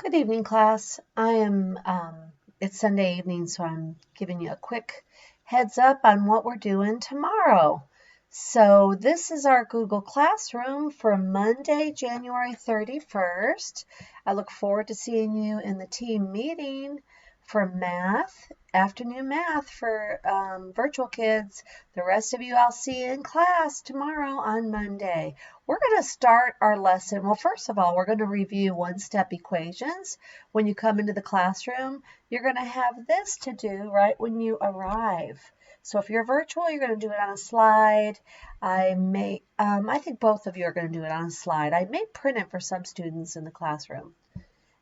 Good evening, class. It's Sunday evening, so I'm giving you a quick heads up on what we're doing tomorrow. So this is our Google Classroom for Monday, January 31st. I look forward to seeing you in the team meeting for math, afternoon math for virtual kids. The rest of you I'll see in class tomorrow on Monday. We're going to start our lesson. Well, first of all, we're going to review one-step equations. When you come into the classroom, you're going to have this to do right when you arrive. So if you're virtual, you're going to do it on a slide. I think both of you are going to do it on a slide. I may print it for some students in the classroom.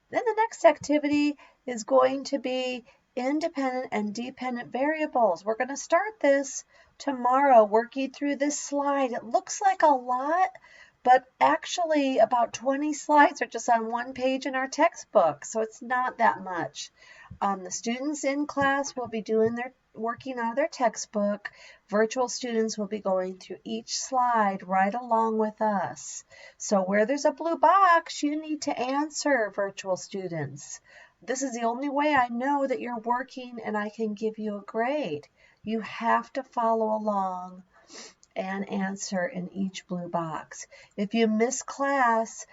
Then the next activity is going to be independent and dependent variables. We're going to start this tomorrow working through this slide. It looks like a lot, but actually about 20 slides are just on one page in our textbook, so it's not that much. The students in class will be working out of their textbook. Virtual students will be going through each slide right along with us. So where there's a blue box, you need to answer, virtual students. This is the only way I know that you're working and I can give you a grade. You have to follow along and answer in each blue box. If you miss class,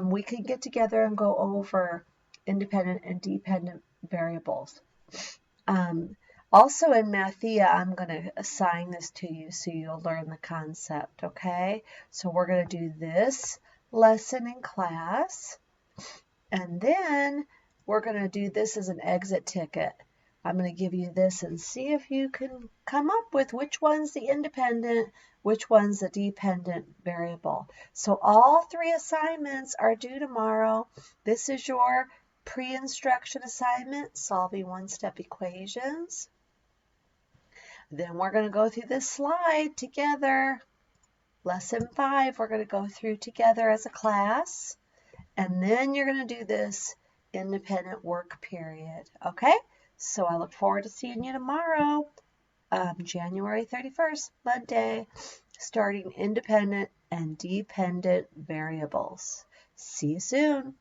we can get together and go over independent and dependent variables. Also in Mathia, I'm going to assign this to you so you'll learn the concept, okay? So we're going to do this lesson in class, and then we're going to do this as an exit ticket. I'm going to give you this and see if you can come up with which one's the independent, which one's the dependent variable. So all three assignments are due tomorrow. This is your pre-instruction assignment, solving one-step equations. Then we're going to go through this slide together. Lesson 5, we're going to go through together as a class. And then you're going to do this independent work period. Okay? So I look forward to seeing you tomorrow, January 31st, Monday, starting independent and dependent variables. See you soon.